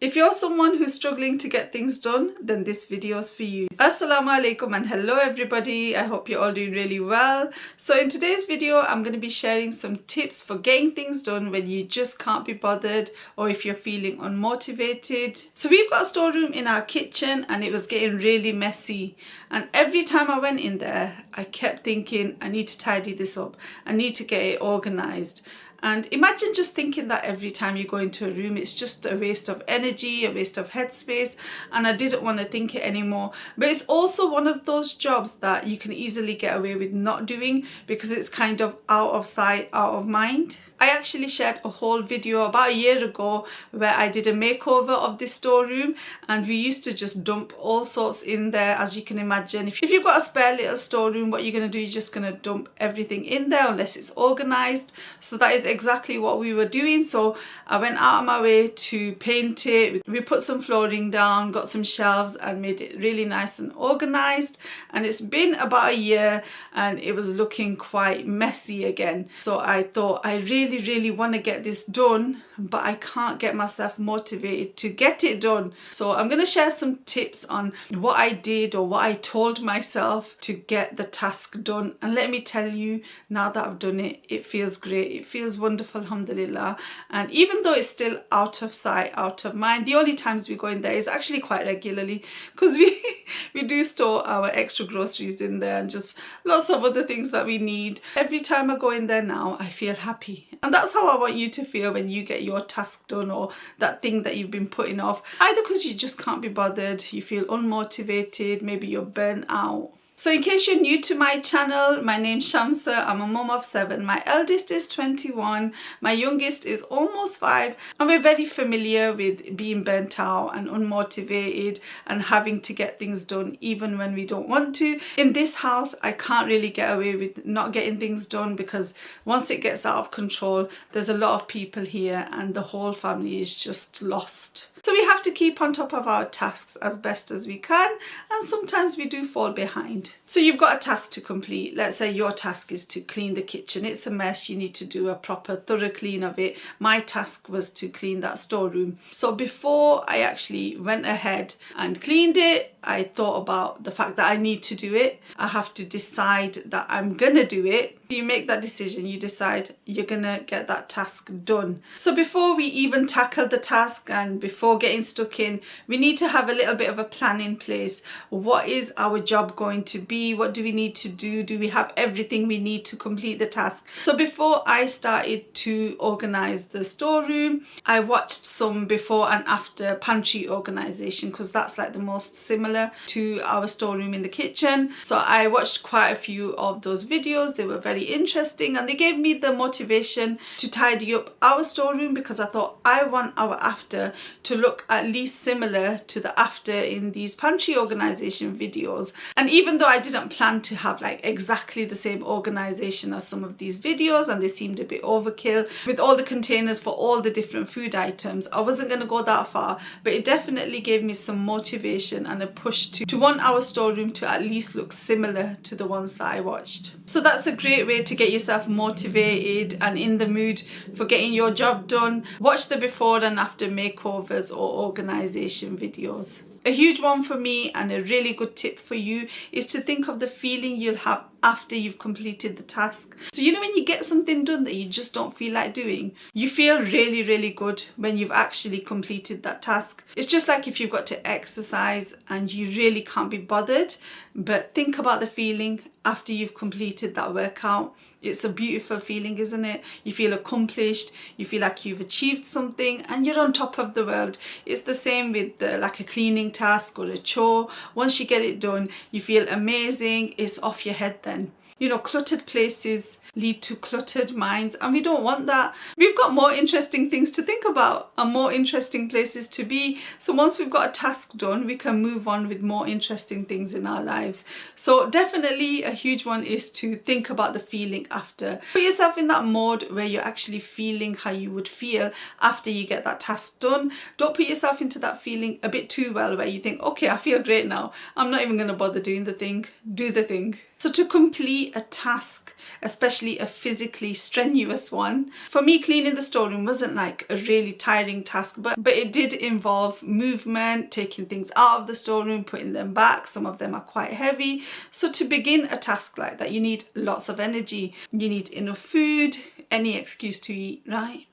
If you're someone who's struggling to get things done, then this video is for you. Assalamu alaikum and hello everybody. I hope you're all doing really well. So in today's video, I'm going to be sharing some tips for getting things done when you just can't be bothered or if you're feeling unmotivated. So we've got a storeroom in our kitchen and it was getting really messy. And every time I went in there, I kept thinking, I need to tidy this up. I need to get it organized. And imagine just thinking that every time you go into a room, it's just a waste of energy, a waste of headspace, and I didn't want to think it anymore. But it's also one of those jobs that you can easily get away with not doing because it's kind of out of sight, out of mind. I actually shared a whole video about a year ago where I did a makeover of this storeroom, and we used to just dump all sorts in there, as you can imagine. If you've got a spare little storeroom, what you're going to do, you're just going to dump everything in there unless it's organized. So that is exactly what we were doing. So I went out of my way to paint it. We put some flooring down, got some shelves and made it really nice and organized. And it's been about a year and it was looking quite messy again. So I thought, I really want to get this done, but I can't get myself motivated to get it done. So I'm going to share some tips on what I did or what I told myself to get the task done. And let me tell you, now that I've done it, it feels great. It feels wonderful, alhamdulillah. And even though it's still out of sight, out of mind, the only times we go in there is actually quite regularly because we do store our extra groceries in there and just lots of other things that we need. Every time I go in there now, I feel happy. And that's how I want you to feel when you get your task done or that thing that you've been putting off. Either because you just can't be bothered, you feel unmotivated, maybe you're burnt out. So in case you're new to my channel, my name's Shamsa. I'm a mum of 7. My eldest is 21. My youngest is almost 5. And we're very familiar with being burnt out and unmotivated and having to get things done even when we don't want to. In this house, I can't really get away with not getting things done because once it gets out of control, there's a lot of people here and the whole family is just lost. So we have to keep on top of our tasks as best as we can, and sometimes we do fall behind. So you've got a task to complete. Let's say your task is to clean the kitchen. It's a mess. You need to do a proper thorough clean of it. My task was to clean that storeroom. So before I actually went ahead and cleaned it, I thought about the fact that I need to do it. I have to decide that I'm gonna do it. You make that decision, you decide you're gonna get that task done. So before we even tackle the task and before getting stuck in, we need to have a little bit of a plan in place. What is our job going to be? What do we need to do? Do we have everything we need to complete the task? So before I started to organize the storeroom, I watched some before and after pantry organization because that's like the most similar to our storeroom in the kitchen. So I watched quite a few of those videos. They were very interesting and they gave me the motivation to tidy up our storeroom because I thought I want our after to look at least similar to the after in these pantry organization videos. And even though I didn't plan to have like exactly the same organization as some of these videos and they seemed a bit overkill with all the containers for all the different food items, I wasn't going to go that far, but it definitely gave me some motivation and a push to want our storeroom to at least look similar to the ones that I watched. So that's a great way to get yourself motivated and in the mood for getting your job done. Watch the before and after makeovers or organization videos. A huge one for me and a really good tip for you is to think of the feeling you'll have after you've completed the task. So you know when you get something done that you just don't feel like doing, you feel really good when you've actually completed that task. It's just like if you've got to exercise and you really can't be bothered, but think about the feeling after you've completed that workout. It's a beautiful feeling, isn't it? You feel accomplished, you feel like you've achieved something and you're on top of the world. It's the same with like a cleaning task or a chore. Once you get it done, you feel amazing. It's off your head then. You know, cluttered places lead to cluttered minds and we don't want that. We've got more interesting things to think about and more interesting places to be. So once we've got a task done, we can move on with more interesting things in our lives. So definitely a huge one is to think about the feeling after. Put yourself in that mode where you're actually feeling how you would feel after you get that task done. Don't put yourself into that feeling a bit too well where you think, okay, I feel great now. I'm not even going to bother doing the thing. Do the thing. So to complete complete a task, especially a physically strenuous one. For me, cleaning the storeroom wasn't like a really tiring task, but it did involve movement, taking things out of the storeroom, putting them back. Some of them are quite heavy. So to begin a task like that, you need lots of energy. You need enough food, any excuse to eat, right?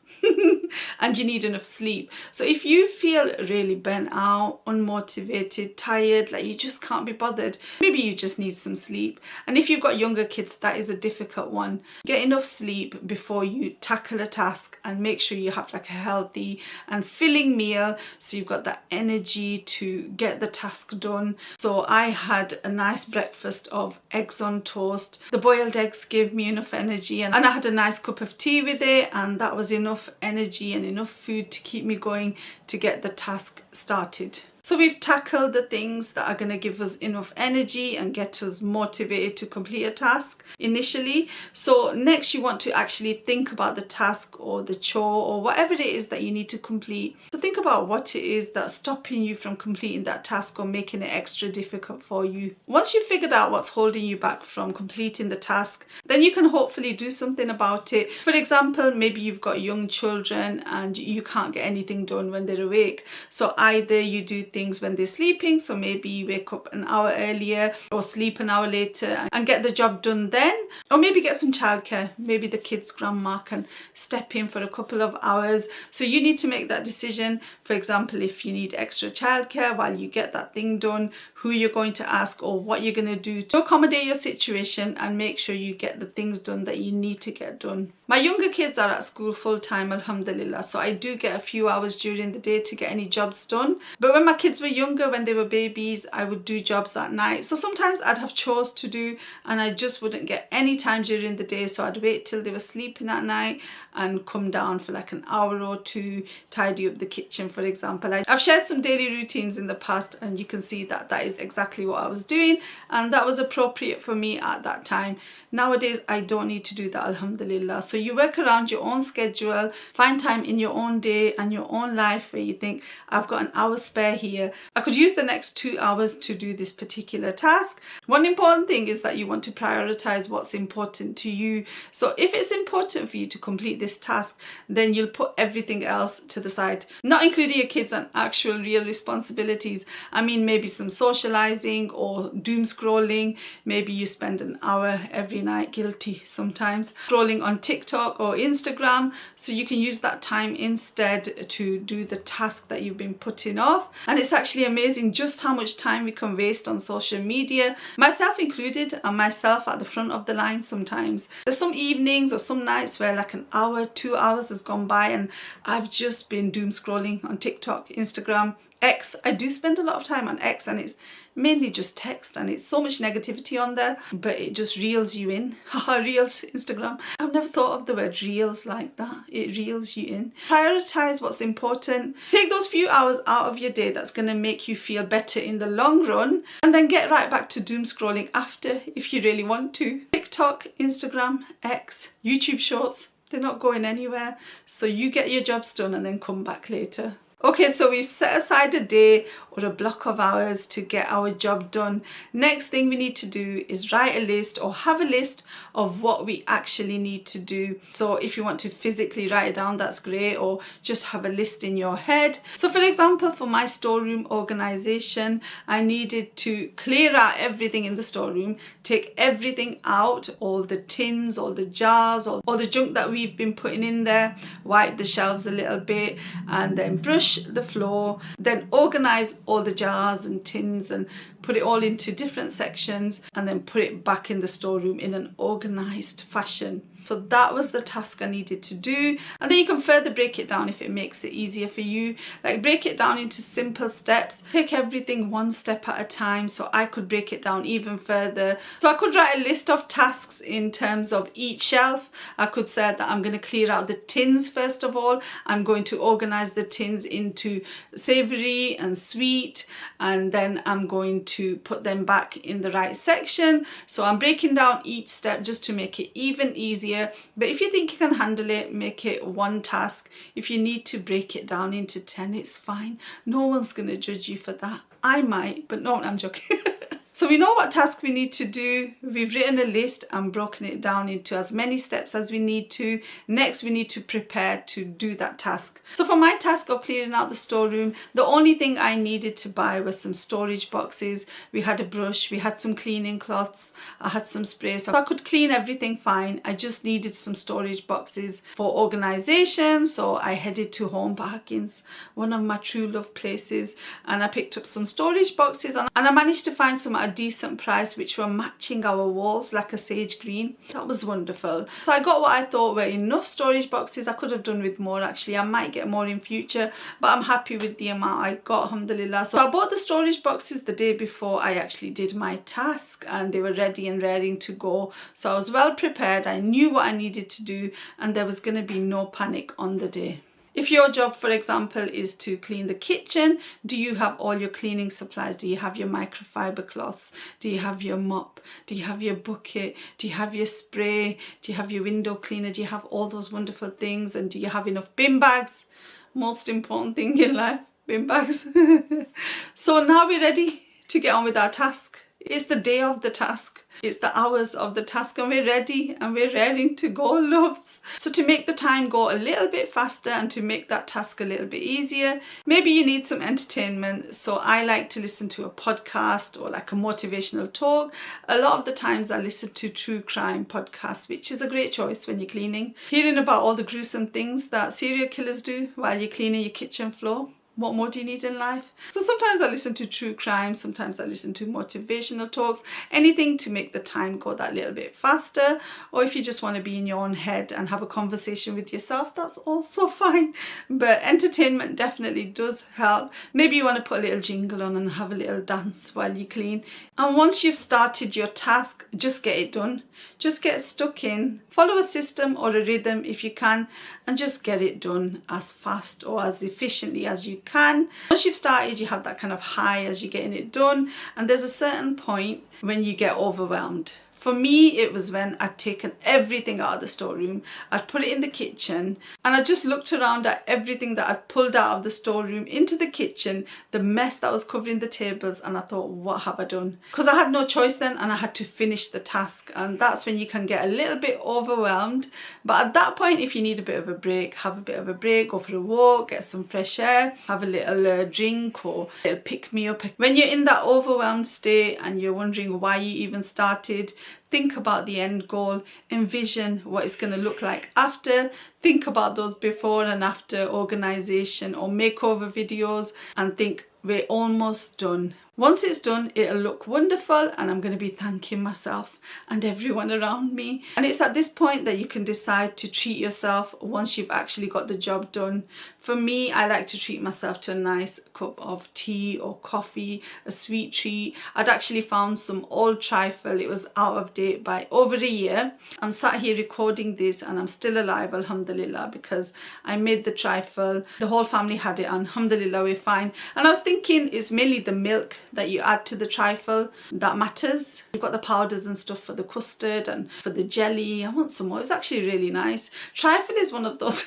And you need enough sleep. So if you feel really burnt out, unmotivated, tired, like you just can't be bothered, maybe you just need some sleep. And if you've got younger kids, that is a difficult one. Get enough sleep before you tackle a task, and make sure you have like a healthy and filling meal so you've got that energy to get the task done. So I had a nice breakfast of eggs on toast. The boiled eggs gave me enough energy, and I had a nice cup of tea with it, and that was enough energy and enough food to keep me going to get the task started. So we've tackled the things that are going to give us enough energy and get us motivated to complete a task initially. So next you want to actually think about the task or the chore or whatever it is that you need to complete. So think about what it is that's stopping you from completing that task or making it extra difficult for you. Once you've figured out what's holding you back from completing the task, then you can hopefully do something about it. For example, maybe you've got young children and you can't get anything done when they're awake. So either you do things when they're sleeping, so maybe you wake up an hour earlier or sleep an hour later and get the job done then, or maybe get some childcare. Maybe the kid's grandma can step in for a couple of hours. So you need to make that decision. For example, if you need extra childcare while you get that thing done, who you're going to ask or what you're going to do to accommodate your situation and make sure you get the things done that you need to get done. My younger kids are at school full time, alhamdulillah, so I do get a few hours during the day to get any jobs done. But when my kids were younger, when they were babies, I would do jobs at night. So sometimes I'd have chores to do and I just wouldn't get any time during the day, so I'd wait till they were sleeping at night and come down for like an hour or two, tidy up the kitchen, for example. I've shared some daily routines in the past and you can see that that is exactly what I was doing, and that was appropriate for me at that time. Nowadays I don't need to do that, alhamdulillah. So you work around your own schedule, find time in your own day and your own life where you think, I've got an hour spare here, I could use the next 2 hours to do this particular task. One important thing is that you want to prioritize what's important to you. So if it's important for you to complete this task, then you'll put everything else to the side, not including your kids and actual real responsibilities. I mean, maybe some socializing or doom scrolling. Maybe you spend an hour every night, guilty sometimes, scrolling on TikTok or Instagram. So you can use that time instead to do the task that you've been putting off. And it's actually amazing just how much time we can waste on social media, myself included, and myself at the front of the line sometimes. There's some evenings or some nights where like an hour, 2 hours has gone by and I've just been doom scrolling on TikTok, Instagram, X. I do spend a lot of time on X and it's mainly just text and it's so much negativity on there, but it just reels you in. Reels, Instagram. I've never thought of the word reels like that. It reels you in. Prioritize what's important. Take those few hours out of your day that's going to make you feel better in the long run, and then get right back to doom scrolling after if you really want to. TikTok, Instagram, X, YouTube shorts, they're not going anywhere. So you get your jobs done and then come back later. Okay, so we've set aside a day or a block of hours to get our job done. Next thing we need to do is write a list or have a list of what we actually need to do. So if you want to physically write it down, that's great, or just have a list in your head. So for example, for my storeroom organization, I needed to clear out everything in the storeroom, take everything out, all the tins, all the jars, all the junk that we've been putting in there, wipe the shelves a little bit, and then brush the floor, then organize all the jars and tins and put it all into different sections, and then put it back in the storeroom in an organized fashion. So that was the task I needed to do. And then you can further break it down if it makes it easier for you. Like break it down into simple steps. Take everything one step at a time. So I could break it down even further. So I could write a list of tasks in terms of each shelf. I could say that I'm going to clear out the tins first of all. I'm going to organize the tins into savory and sweet. And then I'm going to put them back in the right section. So I'm breaking down each step just to make it even easier. But if you think you can handle it, make it one task. If you need to break it down into 10, it's fine. No one's going to judge you for that. I might, but no, I'm joking. So we know what task we need to do. We've written a list and broken it down into as many steps as we need to. Next, we need to prepare to do that task. So for my task of clearing out the storeroom, the only thing I needed to buy was some storage boxes. We had a brush, we had some cleaning cloths, I had some spray, so I could clean everything fine. I just needed some storage boxes for organisation. So I headed to Home Bargains, one of my true love places, and I picked up some storage boxes, and I managed to find some at a decent price which were matching our walls, like a sage green. That was wonderful. So I got what I thought were enough storage boxes. I could have done with more actually. I might get more in future, but I'm happy with the amount I got, alhamdulillah. So I bought the storage boxes the day before I actually did my task, and they were ready and raring to go. So I was well prepared. I knew what I needed to do, and there was going to be no panic on the day. If your job, for example, is to clean the kitchen, do you have all your cleaning supplies? Do you have your microfiber cloths? Do you have your mop? Do you have your bucket? Do you have your spray? Do you have your window cleaner? Do you have all those wonderful things? And do you have enough bin bags? Most important thing in life, bin bags. So now we're ready to get on with our task. It's the day of the task. It's the hours of the task, and we're ready and we're raring to go, loves. So to make the time go a little bit faster and to make that task a little bit easier, maybe you need some entertainment. So I like to listen to a podcast or like a motivational talk. A lot of the times I listen to true crime podcasts, which is a great choice when you're cleaning. Hearing about all the gruesome things that serial killers do while you're cleaning your kitchen floor. What more do you need in life? So sometimes I listen to true crime, sometimes I listen to motivational talks, anything to make the time go that little bit faster. Or if you just want to be in your own head and have a conversation with yourself, that's also fine. But entertainment definitely does help. Maybe you want to put a little jingle on and have a little dance while you clean. And once you've started your task, just get it done. Just get stuck in. Follow a system or a rhythm if you can, and just get it done as fast or as efficiently as you can. Once you've started, you have that kind of high as you're getting it done, and there's a certain point when you get overwhelmed. For me, it was when I'd taken everything out of the storeroom, I'd put it in the kitchen, and I just looked around at everything that I'd pulled out of the storeroom into the kitchen, the mess that was covering the tables, and I thought, what have I done? Because I had no choice then, and I had to finish the task, and that's when you can get a little bit overwhelmed. But at that point, if you need a bit of a break, have a bit of a break, go for a walk, get some fresh air, have a little drink or a little pick-me-up. When you're in that overwhelmed state and you're wondering why you even started, think about the end goal, envision what it's going to look like after, think about those before and after organisation or makeover videos, and think, we're almost done. Once it's done, it'll look wonderful, and I'm going to be thanking myself and everyone around me. And it's at this point that you can decide to treat yourself once you've actually got the job done. For me, I like to treat myself to a nice cup of tea or coffee, a sweet treat. I'd actually found some old trifle. It was out of date by over a year. I'm sat here recording this and I'm still alive, alhamdulillah, because I made the trifle. The whole family had it, and alhamdulillah, we're fine. And I was thinking it's mainly the milk that you add to the trifle that matters. You've got the powders and stuff for the custard and for the jelly. I want some more. It's actually really nice. Trifle is one of those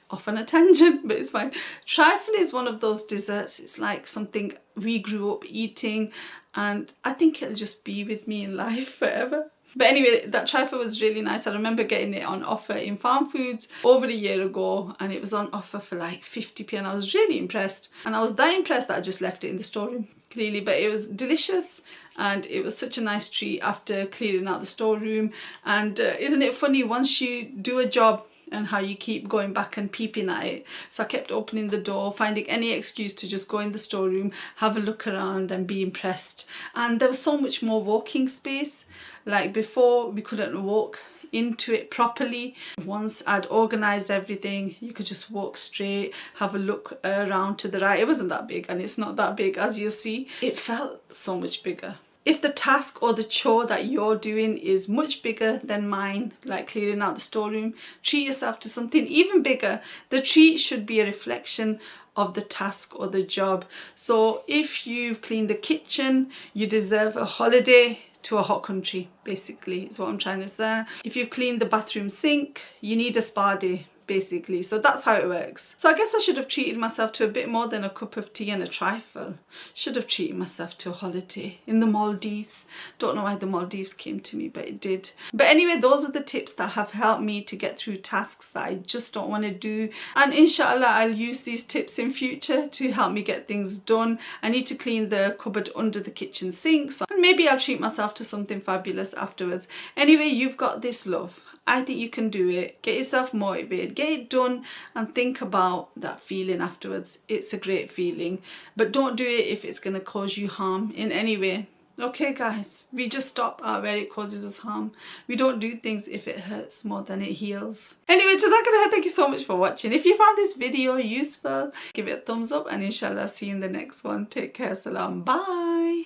off on a tangent, but it's fine. Trifle is one of those desserts. It's like something we grew up eating, and I think it'll just be with me in life forever. But anyway, that trifle was really nice. I remember getting it on offer in Farm Foods over a year ago, and it was on offer for like 50p, and I was really impressed. And I was that impressed that I just left it in the storeroom, clearly. But it was delicious, and it was such a nice treat after clearing out the storeroom. And isn't it funny, once you do a job, and how you keep going back and peeping at it. So I kept opening the door, finding any excuse to just go in the storeroom, have a look around and be impressed. And there was so much more walking space. Like before, we couldn't walk into it properly. Once I'd organised everything, you could just walk straight, have a look around to the right. It wasn't that big, and it's not that big, as you'll see. It felt so much bigger. If the task or the chore that you're doing is much bigger than mine, like clearing out the storeroom, treat yourself to something even bigger. The treat should be a reflection of the task or the job. So if you've cleaned the kitchen, you deserve a holiday to a hot country, basically, is what I'm trying to say. If you've cleaned the bathroom sink, you need a spa day. basically. So that's how it works. So I guess I should have treated myself to a bit more than a cup of tea and a trifle. Should have treated myself to a holiday in the Maldives. Don't know why the Maldives came to me, but it did. But anyway, those are the tips that have helped me to get through tasks that I just don't want to do. And inshallah, I'll use these tips in future to help me get things done. I need to clean the cupboard under the kitchen sink. So and maybe I'll treat myself to something fabulous afterwards. Anyway, you've got this, love. I think you can do it. Get yourself motivated, get it done, and think about that feeling afterwards. It's a great feeling, but don't do it if it's going to cause you harm in any way. Okay guys, we just stop where it causes us harm. We don't do things if it hurts more than it heals. Anyway, Jazakallah, thank you so much for watching. If you found this video useful, give it a thumbs up, and inshallah see you in the next one. Take care, salam, bye.